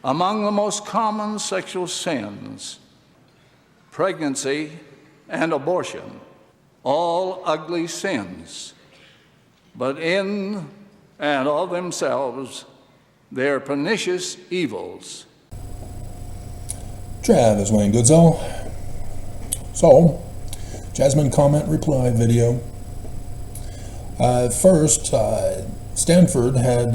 Among the most common sexual sins, pregnancy and abortion, all ugly sins, but in and of themselves, they're pernicious evils. Travis Wayne Goodsell. So, Jasmine comment reply video. First, Stanford had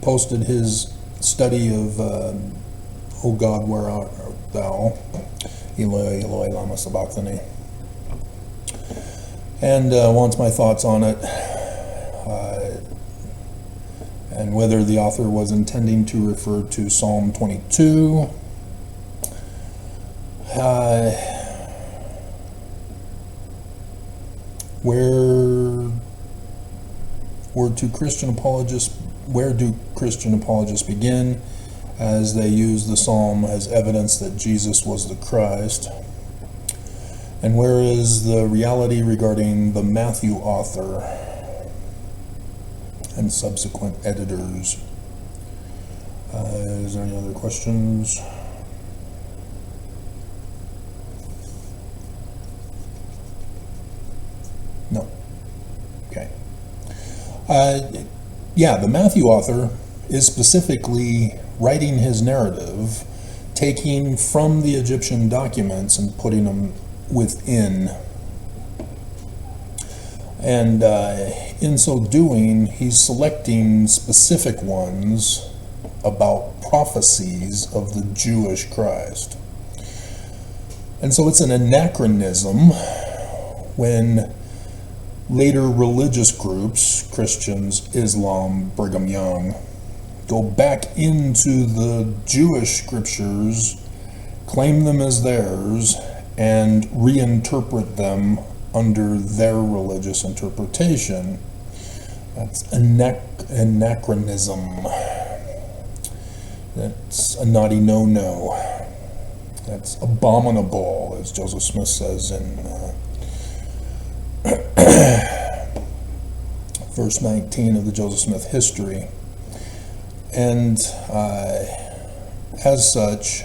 posted his study of, "O God, where art thou? Eloi, Eloi, lama sabachthani," and wants my thoughts on it, and whether the author was intending to refer to Psalm 22. Where do Christian apologists begin as they use the psalm as evidence that Jesus was the Christ? And where is the reality regarding the Matthew author and subsequent editors? Is there any other questions? No. Okay. Yeah, the Matthew author is specifically writing his narrative, taking from the Egyptian documents and putting them within. And in so doing, he's selecting specific ones about prophecies of the Jewish Christ. And so it's an anachronism when later religious groups, Christians, Islam, Brigham Young, go back into the Jewish scriptures, claim them as theirs, and reinterpret them under their religious interpretation. That's anachronism. That's a naughty no-no. That's abominable, as Joseph Smith says in verse 19 of the Joseph Smith history. And as such,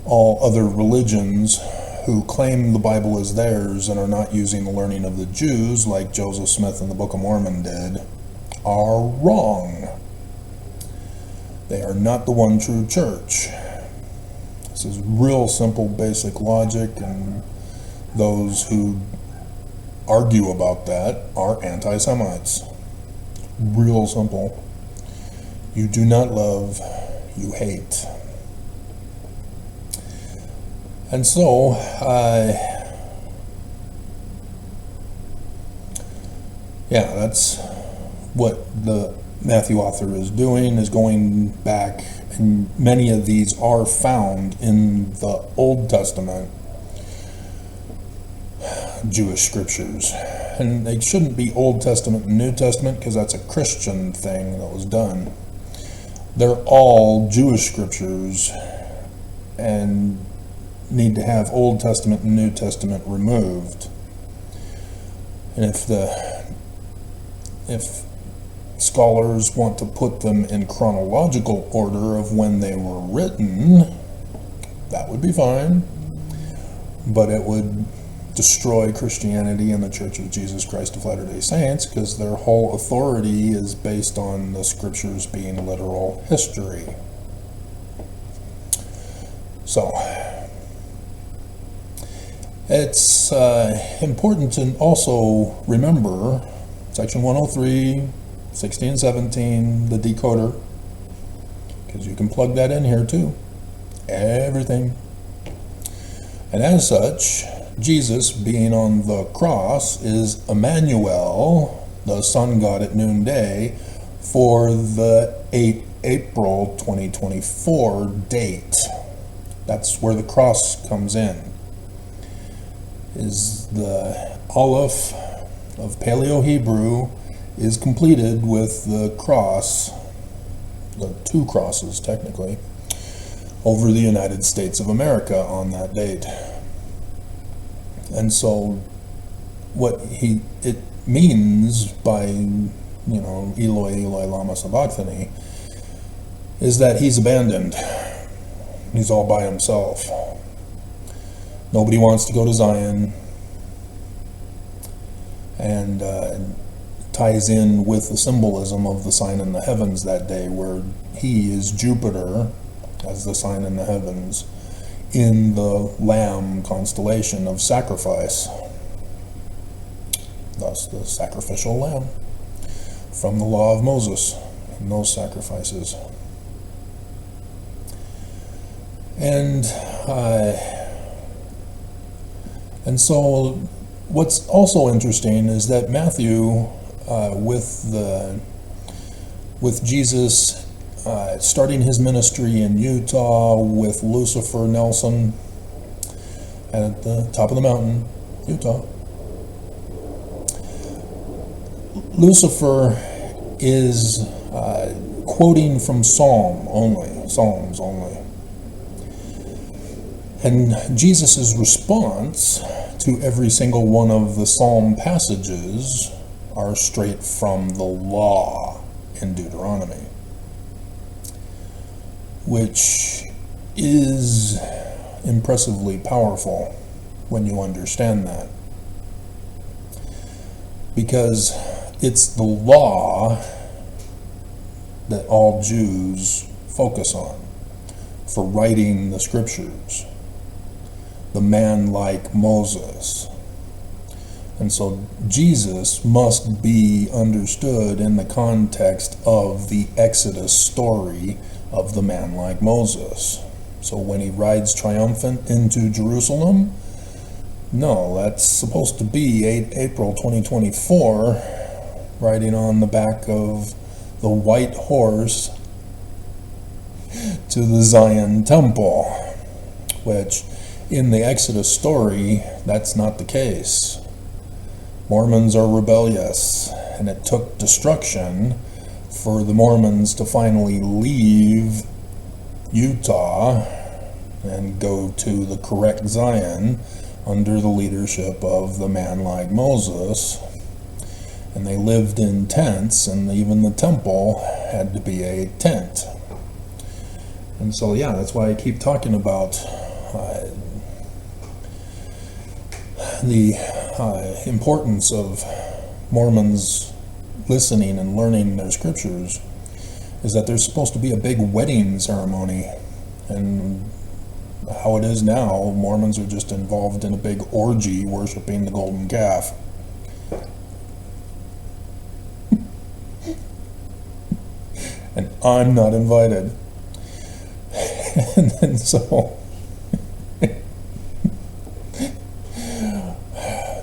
all other religions who claim the Bible as theirs and are not using the learning of the Jews, like Joseph Smith and the Book of Mormon did, are wrong. They are not the one true church. This is real simple, basic logic, and those who argue about that are anti-Semites. Real simple. You do not love, you hate. And so, yeah, that's what the Matthew author is doing, is going back, and many of these are found in the Old Testament Jewish scriptures. And they shouldn't be Old Testament and New Testament, because that's a Christian thing that was done. They're all Jewish scriptures and need to have Old Testament and New Testament removed. And if scholars want to put them in chronological order of when they were written, that would be fine, but it would destroy Christianity and the Church of Jesus Christ of Latter-day Saints, because their whole authority is based on the scriptures being literal history. So it's important to also remember section 103, 16 and 17, the decoder, because you can plug that in here too. Everything. And as such, Jesus being on the cross is Emmanuel, the sun god at noonday, for the 8 April 2024 date. That's where the cross comes in. Is the Aleph of Paleo-Hebrew is completed with the cross, the two crosses technically, over the United States of America on that date. And so what it means by, Eloi, Eloi, lama sabachthani, is that he's abandoned. He's all by himself. Nobody wants to go to Zion, and ties in with the symbolism of the sign in the heavens that day, where he is Jupiter as the sign in the heavens in the Lamb constellation of sacrifice, thus the sacrificial lamb from the law of Moses and those sacrifices. And so what's also interesting is that Matthew, with Jesus starting his ministry in Utah with Lucifer Nelson at the top of the mountain, Utah. Lucifer is quoting from Psalms only. And Jesus' response to every single one of the Psalm passages are straight from the law in Deuteronomy, which is impressively powerful when you understand that. Because it's the law that all Jews focus on for writing the scriptures. The man like Moses. And so Jesus must be understood in the context of the Exodus story of the man like Moses. So when he rides triumphant into Jerusalem, no, that's supposed to be April 2024, riding on the back of the white horse to the Zion temple, which in the Exodus story, that's not the case. Mormons are rebellious, and it took destruction for the Mormons to finally leave Utah and go to the correct Zion under the leadership of the man like Moses. And they lived in tents, and even the temple had to be a tent. And so, yeah, that's why I keep talking about the importance of Mormons listening and learning their scriptures, is that there's supposed to be a big wedding ceremony. And how it is now, Mormons are just involved in a big orgy worshiping the golden calf. And I'm not invited. And so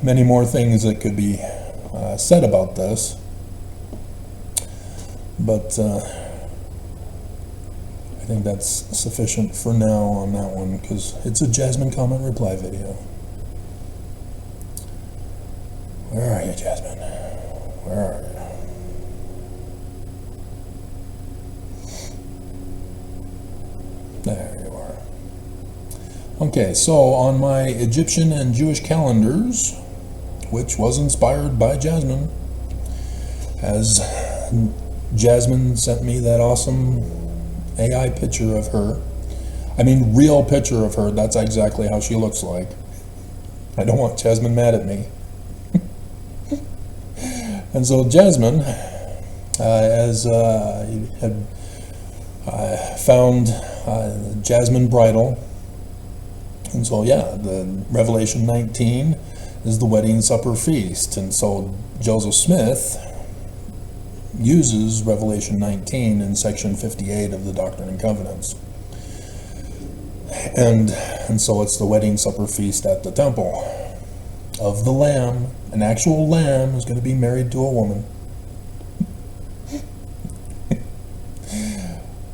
many more things that could be said about this, but I think that's sufficient for now on that one, because it's a Jasmine comment reply video. Where are you, Jasmine? Where are you? There you are. Okay, so on my Egyptian and Jewish calendars, which was inspired by Jasmine, as Jasmine sent me that awesome AI picture of her. I mean, real picture of her. That's exactly how she looks like. I don't want Jasmine mad at me. And so Jasmine, as had found Jasmine Bridal. And so, yeah, the Revelation 19 is the wedding supper feast. And so Joseph Smith uses Revelation 19 in section 58 of the Doctrine and Covenants. And so it's the wedding supper feast at the temple of the Lamb. An actual lamb is going to be married to a woman.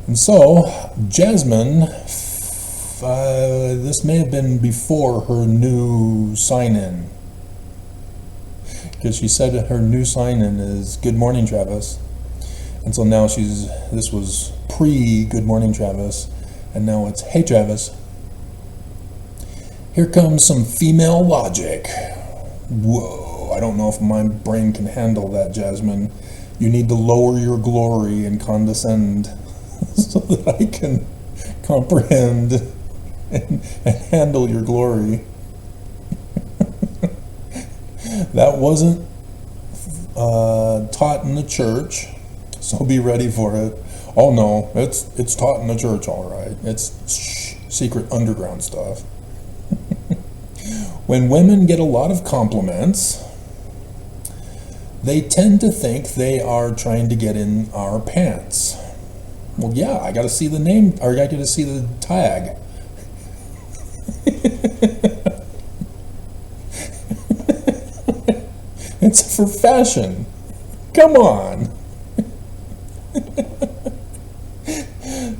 And so Jasmine, this may have been before her new sign-in, because she said her new sign-in is "Good morning, Travis," and so now this was pre-Good morning, Travis, and now it's "Hey, Travis. Here comes some female logic." Whoa, I don't know if my brain can handle that, Jasmine. You need to lower your glory and condescend so that I can comprehend and handle your glory. That wasn't taught in the church, so be ready for it. Oh no, it's taught in the church, all right. It's secret underground stuff. When women get a lot of compliments, they tend to think they are trying to get in our pants. Well, yeah, I got to see the name, or I got to see the tag. It's for fashion. Come on.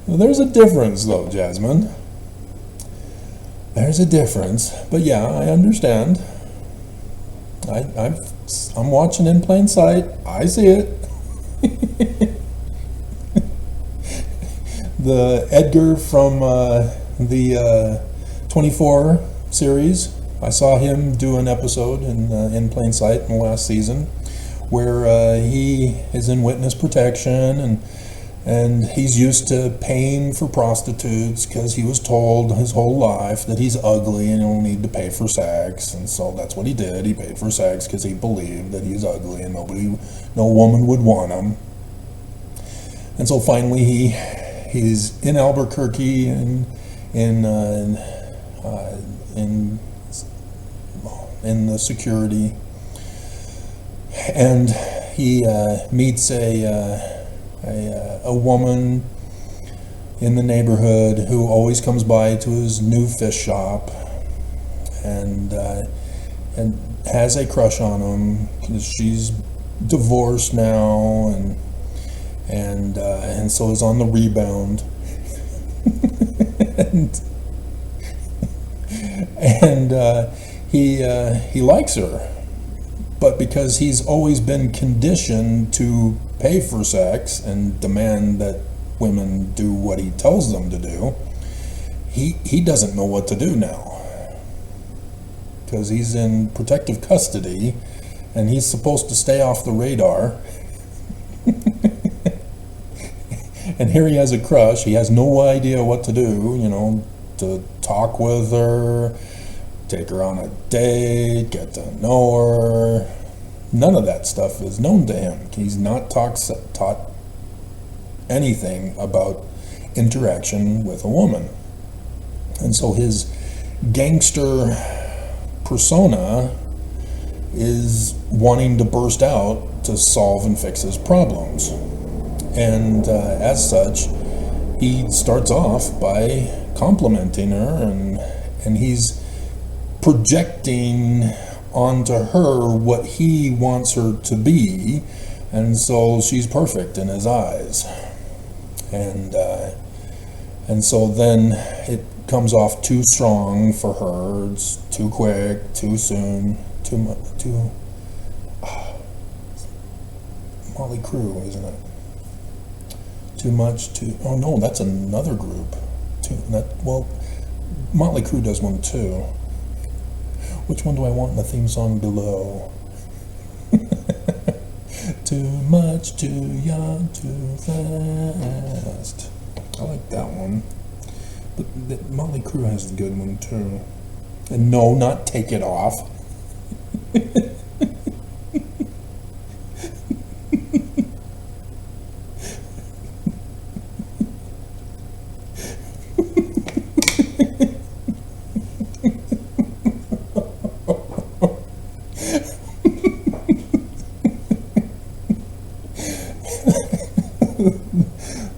There's a difference, though, Jasmine. There's a difference. But yeah, I understand. I'm watching in plain sight. I see it. The Edgar from the 24 series, I saw him do an episode in plain sight in the last season where he is in witness protection and he's used to paying for prostitutes because he was told his whole life that he's ugly and he'll need to pay for sex, and so that's what he did. He paid for sex because he believed that he's ugly and no woman would want him. And so finally he's in Albuquerque and in the security, and he meets a woman in the neighborhood who always comes by to his new fish shop and has a crush on him because she's divorced now and so is on the rebound. and he likes her, but because he's always been conditioned to pay for sex and demand that women do what he tells them to do, he doesn't know what to do now because he's in protective custody and he's supposed to stay off the radar. And here he has a crush. He has no idea what to do, to talk with her, take her on a date, get to know her. None of that stuff is known to him. He's not taught anything about interaction with a woman. And so his gangster persona is wanting to burst out to solve and fix his problems. And as such, he starts off by complimenting her, and he's projecting onto her what he wants her to be, and so she's perfect in his eyes. And so then it comes off too strong for her. It's too quick, too soon, too much, Motley Crue, isn't it? Too much, oh no, that's another group. Motley Crue does one too. Which one do I want in the theme song below? Too much, too young, too fast. I like that one. But Motley Crue has the good one too. And no, not Take It Off.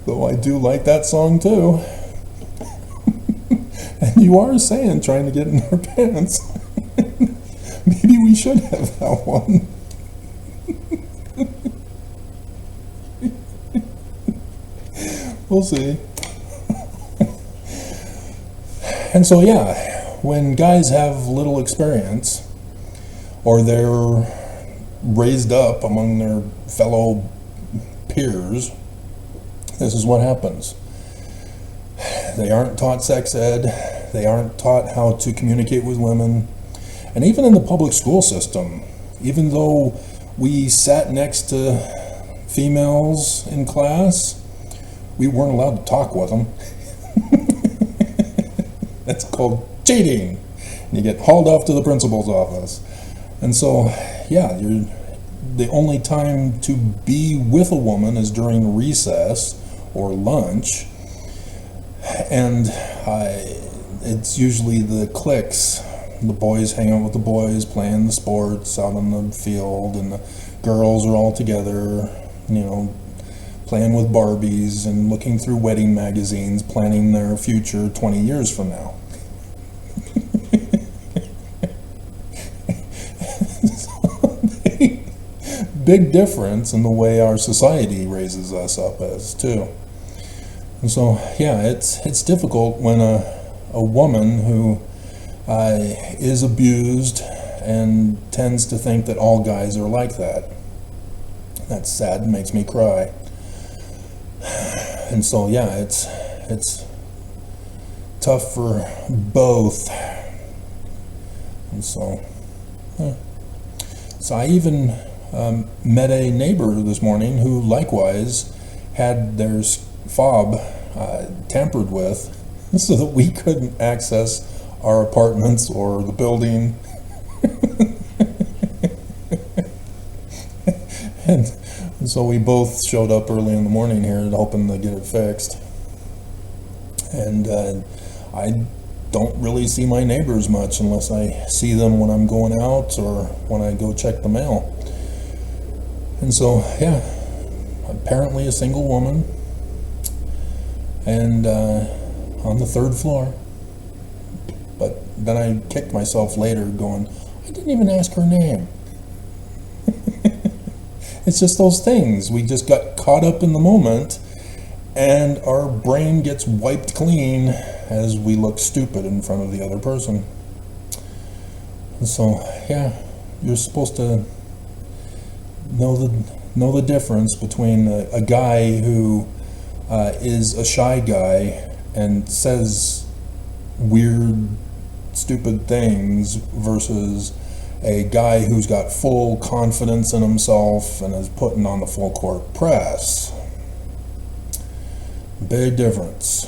Though I do like that song too. And you are saying trying to get in our pants. Maybe we should have that one. We'll see. And so yeah, when guys have little experience or they're raised up among their fellow peers, this is what happens. They aren't taught sex ed. They aren't taught how to communicate with women. And even in the public school system, even though we sat next to females in class, we weren't allowed to talk with them. That's called cheating. And you get hauled off to the principal's office. And so, yeah, the only time to be with a woman is during recess or lunch. And it's usually the cliques. The boys hang out with the boys, playing the sports out on the field, and the girls are all together, playing with Barbies and looking through wedding magazines, planning their future 20 years from now. Big difference in the way our society raises us up as, too. And so, yeah, it's difficult when a woman who is abused and tends to think that all guys are like that. That's sad, makes me cry. And so, yeah, it's tough for both. And so, so I even met a neighbor this morning who likewise had their fob tampered with so that we couldn't access our apartments or the building. and so we both showed up early in the morning here hoping to get it fixed. And I don't really see my neighbors much unless I see them when I'm going out or when I go check the mail. And so, yeah, apparently a single woman, and on the 3rd floor. But then I kicked myself later going, I didn't even ask her name. It's just those things. We just got caught up in the moment, and our brain gets wiped clean as we look stupid in front of the other person. And so, yeah, you're supposed to know the difference between a guy who is a shy guy and says weird, stupid things versus a guy who's got full confidence in himself and is putting on the full court press. Big difference.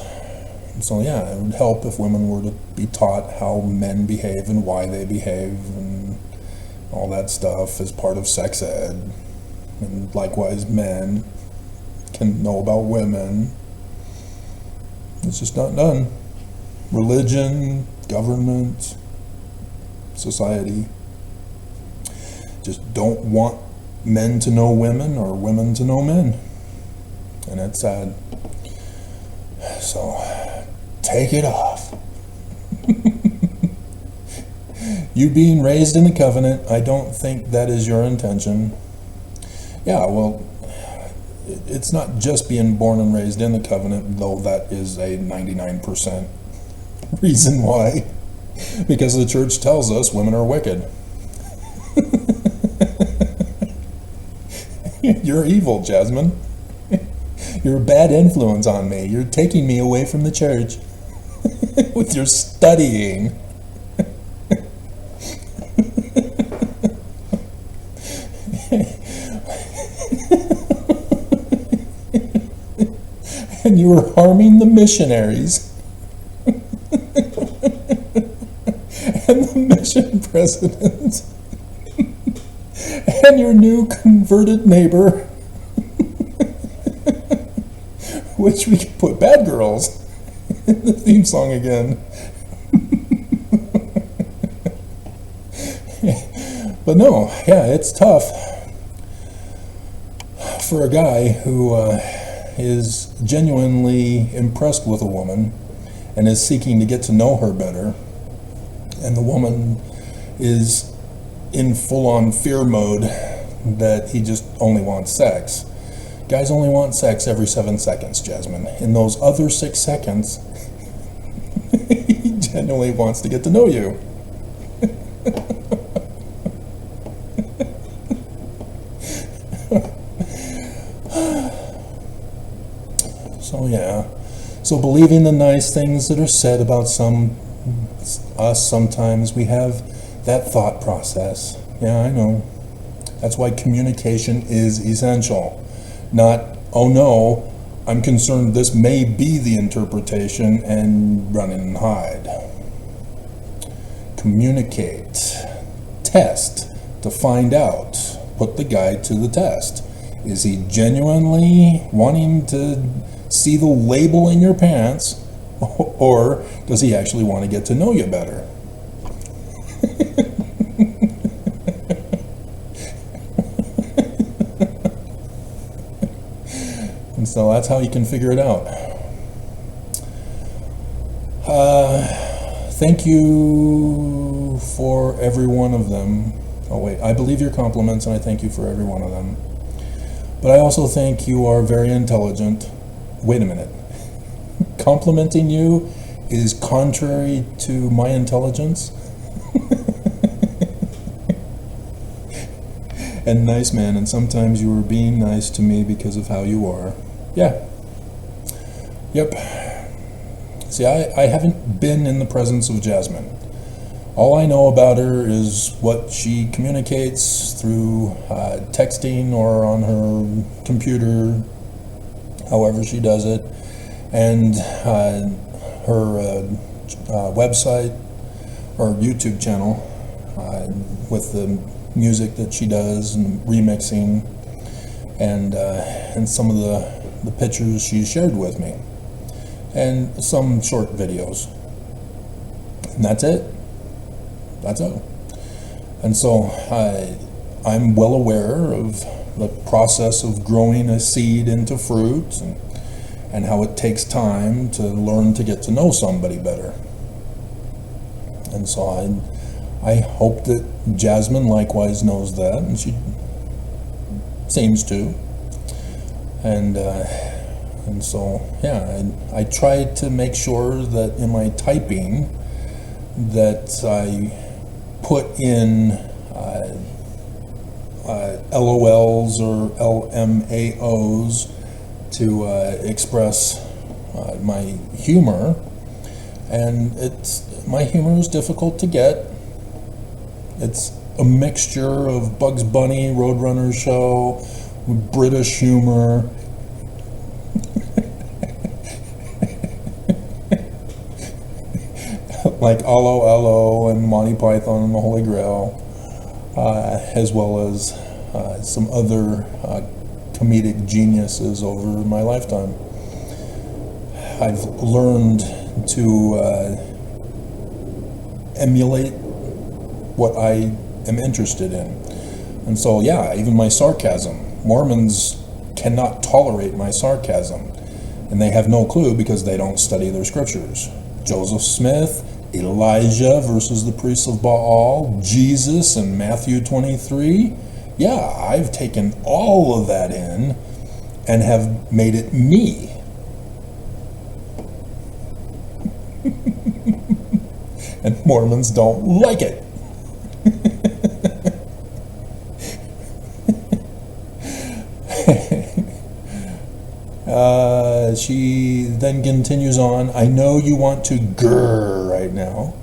And so, yeah, it would help if women were to be taught how men behave and why they behave and all that stuff as part of sex ed. And likewise, men can know about women. It's just not done. Religion, government, society just don't want men to know women or women to know men. And it's sad. So, take it off. You being raised in the covenant, I don't think that is your intention. Yeah, well, it's not just being born and raised in the covenant, though that is a 99% reason why. Because the church tells us women are wicked. You're evil, Jasmine. You're a bad influence on me. You're taking me away from the church with your studying. And you were harming the missionaries and the mission president and your new converted neighbor, which we could put Bad Girls in the theme song again. But no, yeah, it's tough for a guy who is genuinely impressed with a woman and is seeking to get to know her better, and the woman is in full-on fear mode that he just only wants sex. Guys only want sex every 7 seconds, Jasmine. In those other 6 seconds, he genuinely wants to get to know you. So yeah, so believing the nice things that are said about us sometimes, we have that thought process. Yeah, I know. That's why communication is essential. Not, oh no, I'm concerned this may be the interpretation and run and hide. Communicate. Test to find out. Put the guy to the test. Is he genuinely wanting to see the label in your pants, or does he actually want to get to know you better? And so that's how you can figure it out. Thank you for every one of them. Oh wait, I believe your compliments and I thank you for every one of them. But I also think you are very intelligent. Wait a minute. Complimenting you is contrary to my intelligence? And nice man, and sometimes you are being nice to me because of how you are. Yeah. Yep. See, I haven't been in the presence of Jasmine. All I know about her is what she communicates through texting or on her computer, however she does it, and her website or YouTube channel with the music that she does and remixing, and some of the pictures she shared with me, and some short videos. And that's it. That's all. And so I'm well aware of the process of growing a seed into fruit, and how it takes time to learn to get to know somebody better. And so I hope that Jasmine likewise knows that, and she seems to. And so, yeah, I try to make sure that in my typing that I put in LOLs or LMAOs to express my humor, and my humor is difficult to get. It's a mixture of Bugs Bunny, Roadrunner show, British humor. Like Allo Allo and Monty Python and the Holy Grail, as well as some other comedic geniuses over my lifetime. I've learned to emulate what I am interested in. And so, yeah, even my sarcasm. Mormons cannot tolerate my sarcasm, and they have no clue because they don't study their scriptures. Joseph Smith, Elijah versus the priests of Baal, Jesus in Matthew 23. Yeah, I've taken all of that in and have made it me. And Mormons don't like it. She then continues on, I know you want to grrr right now.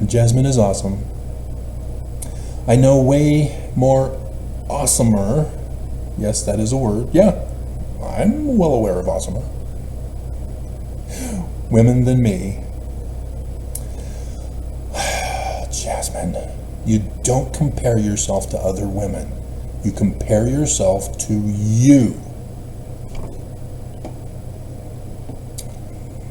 Jasmine is awesome. I know way more awesomer, yes, that is a word, yeah, I'm well aware of awesomer, women than me. Jasmine, you don't compare yourself to other women. You compare yourself to you.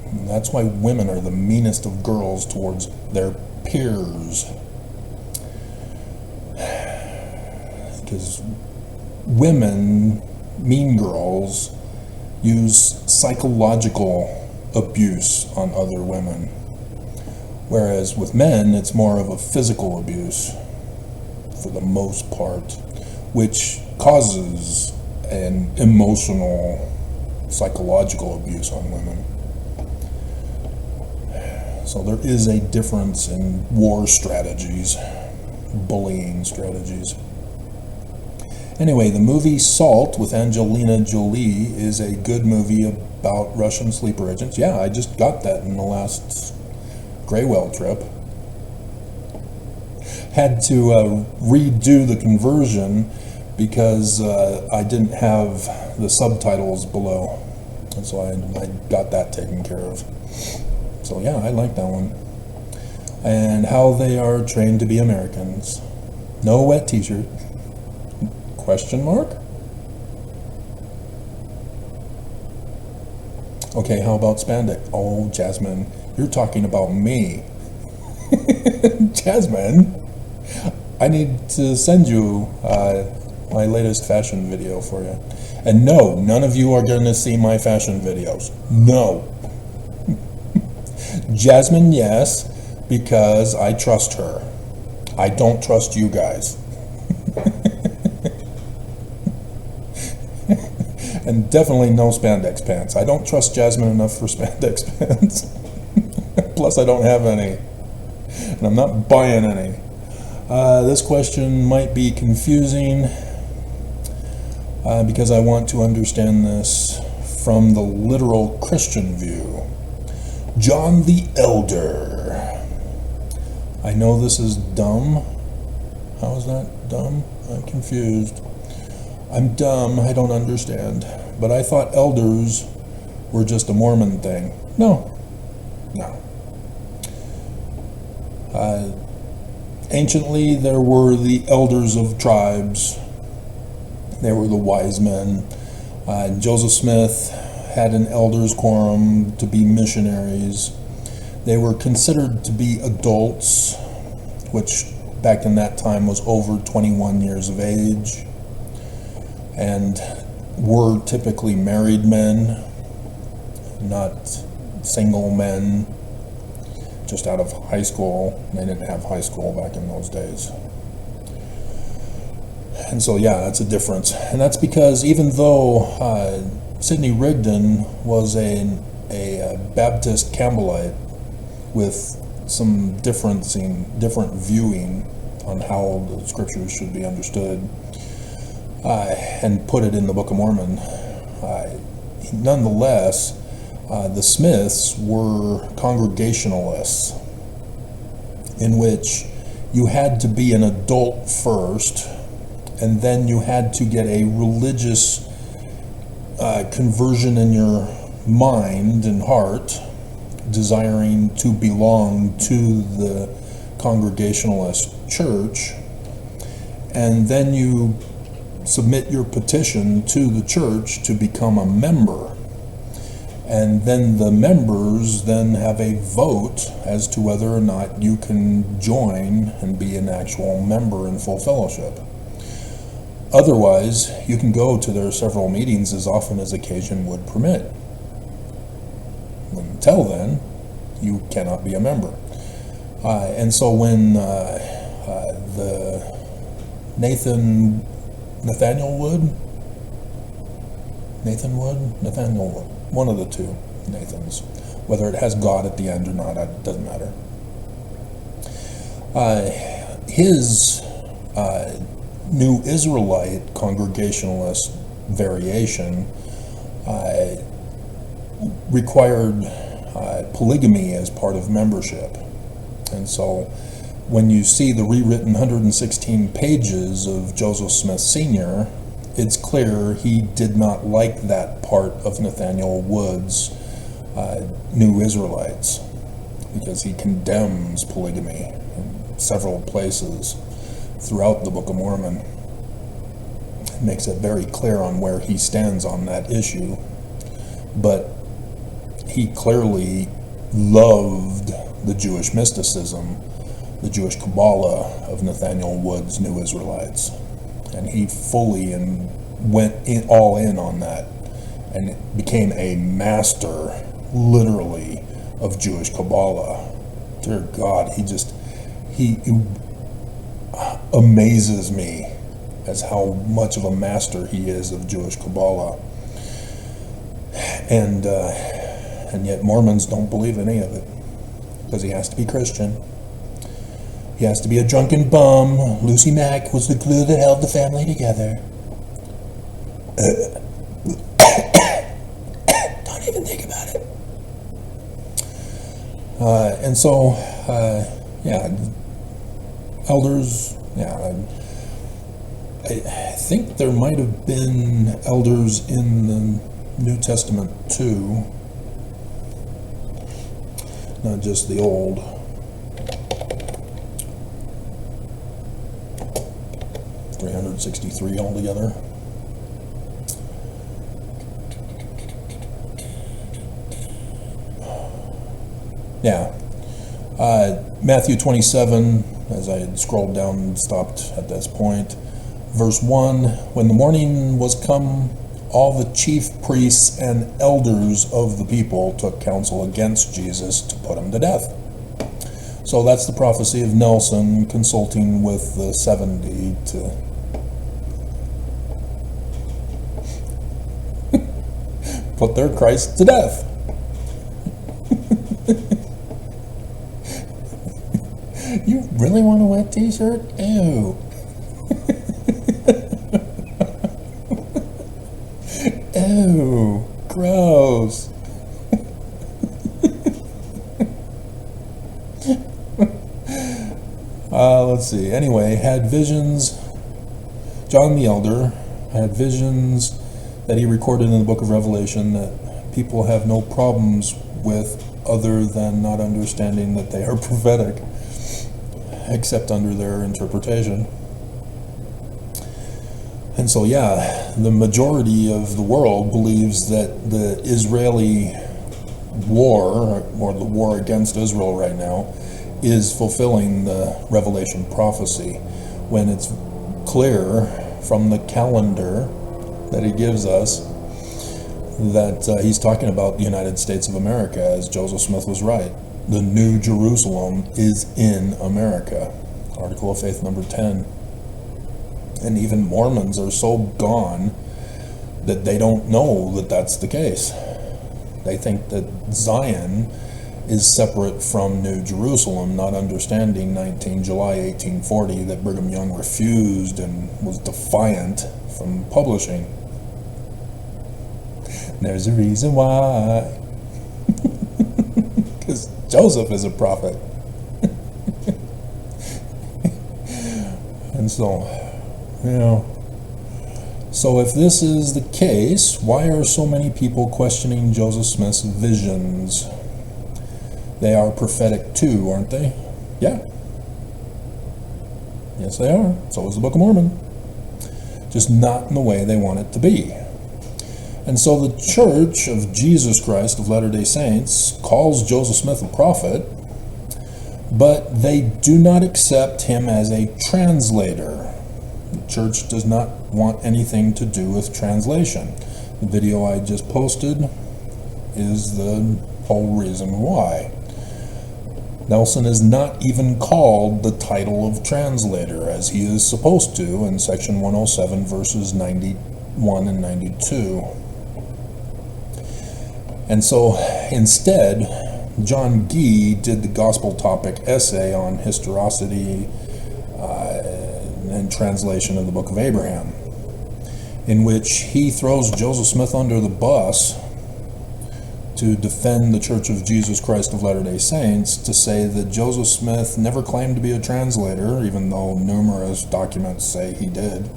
And that's why women are the meanest of girls towards their peers. Because women, mean girls, use psychological abuse on other women. Whereas with men, it's more of a physical abuse for the most part, which causes an emotional, psychological abuse on women. So there is a difference in war strategies, bullying strategies. Anyway, the movie Salt with Angelina Jolie is a good movie about Russian sleeper agents. Yeah, I just got that in the last Graywell trip. Had to redo the conversion because I didn't have the subtitles below. And so I got that taken care of. So yeah, I like that one. And how they are trained to be Americans. No wet t-shirt. Question mark? Okay, how about spandex? Oh, Jasmine, you're talking about me. Jasmine, I need to send you my latest fashion video for you. And no, none of you are going to see my fashion videos. No. Jasmine, yes, because I trust her. I don't trust you guys. And definitely no spandex pants. I don't trust Jasmine enough for spandex pants. Plus I don't have any. And I'm not buying any. This question might be confusing because I want to understand this from the literal Christian view. John the Elder. I know this is dumb. How is that dumb? I'm confused. I'm dumb, I don't understand. But I thought elders were just a Mormon thing. No. Anciently, there were the elders of tribes. They were the wise men. Joseph Smith had an elders quorum to be missionaries. They were considered to be adults, which back in that time was over 21 years of age, and were typically married men, not single men just out of high school. They didn't have high school back in those days. And so yeah, that's a difference. And that's because even though Sidney Rigdon was a Baptist Campbellite with some different viewing on how the scriptures should be understood, and put it in the Book of Mormon, nonetheless, the Smiths were Congregationalists, in which you had to be an adult first, and then you had to get a religious conversion in your mind and heart, desiring to belong to the Congregationalist church, and then you submit your petition to the church to become a member. And then the members then have a vote as to whether or not you can join and be an actual member in full fellowship. Otherwise, you can go to their several meetings as often as occasion would permit. Until then, you cannot be a member. And so when the Nathaniel Wood, one of the two Nathans, whether it has God at the end or not, it doesn't matter. His New Israelite Congregationalist variation required polygamy as part of membership. And so when you see the rewritten 116 pages of Joseph Smith Sr., it's clear he did not like that part of Nathaniel Wood's New Israelites, because he condemns polygamy in several places throughout the Book of Mormon. It makes it very clear on where he stands on that issue, but he clearly loved the Jewish mysticism, the Jewish Kabbalah of Nathaniel Wood's New Israelites. And he fully went all in on that, and became a master, literally, of Jewish Kabbalah. Dear God, he amazes me as how much of a master he is of Jewish Kabbalah. And yet Mormons don't believe any of it, because he has to be Christian. He has to be a drunken bum. Lucy Mack was the glue that held the family together. Don't even think about it. And so, yeah, elders, yeah, I think there might have been elders in the New Testament too, not just the Old. $363 altogether. Yeah. Matthew 27, as I had scrolled down and stopped at this point. Verse 1, when the morning was come, all the chief priests and elders of the people took counsel against Jesus to put him to death. So that's the prophecy of Nelson consulting with the 70 to put their Christ to death. You really want a wet t-shirt? Ew. Ew. Gross. Let's see. Anyway, had visions. John the Elder had visions that he recorded in the book of Revelation that people have no problems with other than not understanding that they are prophetic, except under their interpretation. And so, yeah, the majority of the world believes that the Israeli war, or the war against Israel right now, is fulfilling the Revelation prophecy, when it's clear from the calendar that he gives us that he's talking about the United States of America, as Joseph Smith was right. The New Jerusalem is in America. Article of Faith number 10. And even Mormons are so gone that they don't know that that's the case. They think that Zion is separate from New Jerusalem, not understanding 19 July 1840 that Brigham Young refused and was defiant from publishing. There's a reason why. Because Joseph is a prophet. And so, so if this is the case, why are so many people questioning Joseph Smith's visions? They are prophetic too, aren't they? Yeah. Yes, they are. So is the Book of Mormon. Just not in the way they want it to be. And so the Church of Jesus Christ of Latter-day Saints calls Joseph Smith a prophet, but they do not accept him as a translator. The Church does not want anything to do with translation. The video I just posted is the whole reason why. Nelson is not even called the title of translator, as he is supposed to in section 107, verses 91 and 92. And so, instead, John Gee did the gospel topic essay on historicity and translation of the Book of Abraham, in which he throws Joseph Smith under the bus to defend the Church of Jesus Christ of Latter-day Saints, to say that Joseph Smith never claimed to be a translator, even though numerous documents say he did.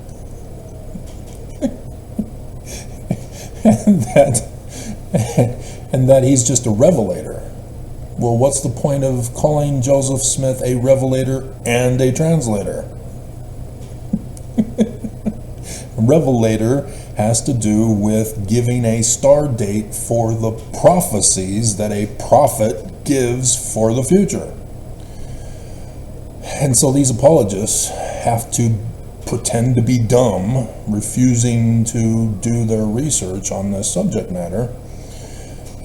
and that he's just a revelator. Well, what's the point of calling Joseph Smith a revelator and a translator? A revelator has to do with giving a star date for the prophecies that a prophet gives for the future. And so these apologists have to pretend to be dumb, refusing to do their research on this subject matter,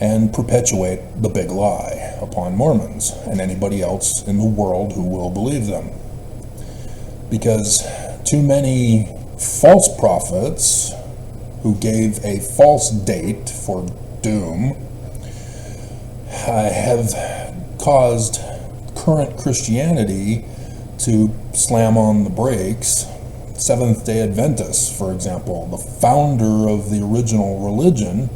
and perpetuate the big lie upon Mormons and anybody else in the world who will believe them. Because too many false prophets who gave a false date for doom have caused current Christianity to slam on the brakes. Seventh-day Adventists, for example, the founder of the original religion,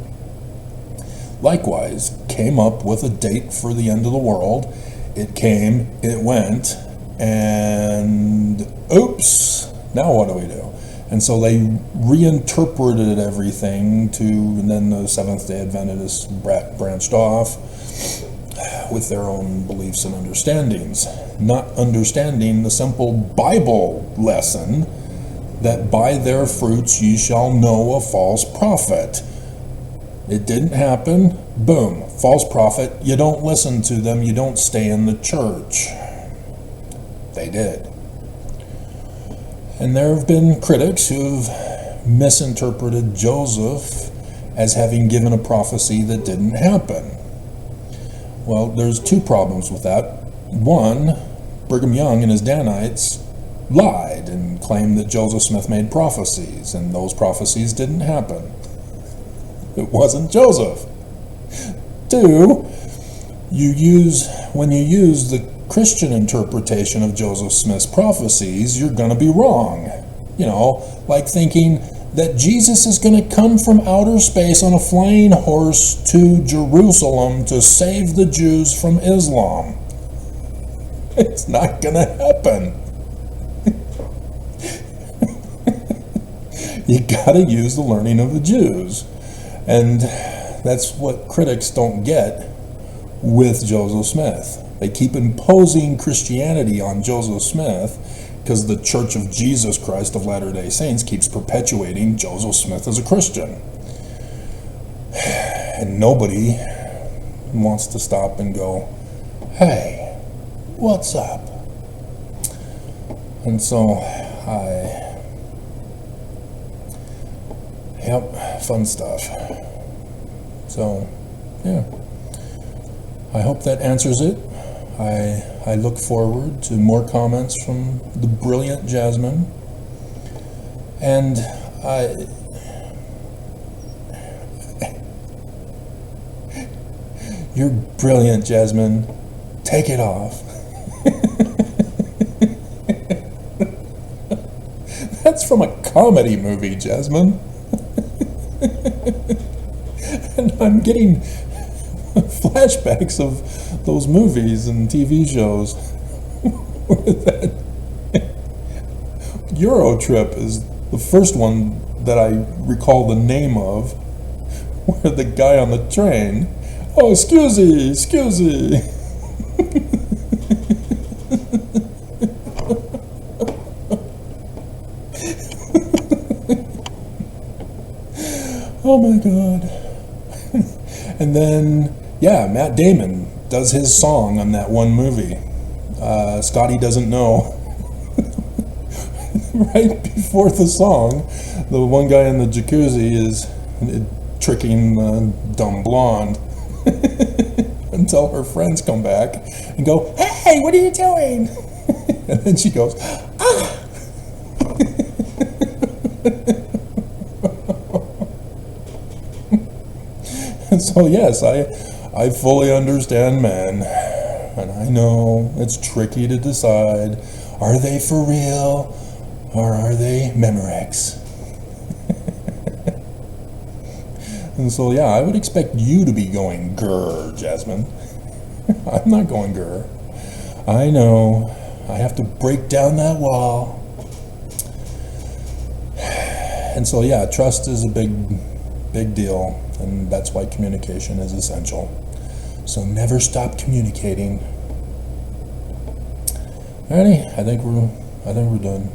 likewise came up with a date for the end of the world. It came, it went, and oops, now what do we do? And so they reinterpreted everything and then the Seventh-day Adventists branched off with their own beliefs and understandings, not understanding the simple Bible lesson that by their fruits ye shall know a false prophet. It didn't happen. Boom. False prophet. You don't listen to them. You don't stay in the church. They did. And there have been critics who have misinterpreted Joseph as having given a prophecy that didn't happen. Well, there's two problems with that. One, Brigham Young and his Danites lied and claimed that Joseph Smith made prophecies, and those prophecies didn't happen. It wasn't Joseph. Two, when you use the Christian interpretation of Joseph Smith's prophecies, you're going to be wrong. Like thinking that Jesus is going to come from outer space on a flying horse to Jerusalem to save the Jews from Islam. It's not going to happen. You got to use the learning of the Jews. And that's what critics don't get with Joseph Smith. They keep imposing Christianity on Joseph Smith because the Church of Jesus Christ of Latter-day Saints keeps perpetuating Joseph Smith as a Christian. And nobody wants to stop and go, hey, what's up? And so fun stuff. So, yeah. I hope that answers it. I look forward to more comments from the brilliant Jasmine. And you're brilliant, Jasmine. Take it off. That's from a comedy movie, Jasmine. And I'm getting flashbacks of those movies and TV shows. That Euro Trip is the first one that I recall the name of, where the guy on the train, oh, excusey. Oh my God. And then, Matt Damon does his song on that one movie. Scotty Doesn't Know. Right before the song, the one guy in the jacuzzi is tricking the dumb blonde until her friends come back and go, hey, what are you doing? And then she goes, ah. And so, yes, I fully understand men, and I know it's tricky to decide, are they for real, or are they Memorex? And so, I would expect you to be going grr, Jasmine. I'm not going grr. I know, I have to break down that wall. And so, trust is a big deal. And that's why communication is essential. So never stop communicating. Alrighty, I think we're done.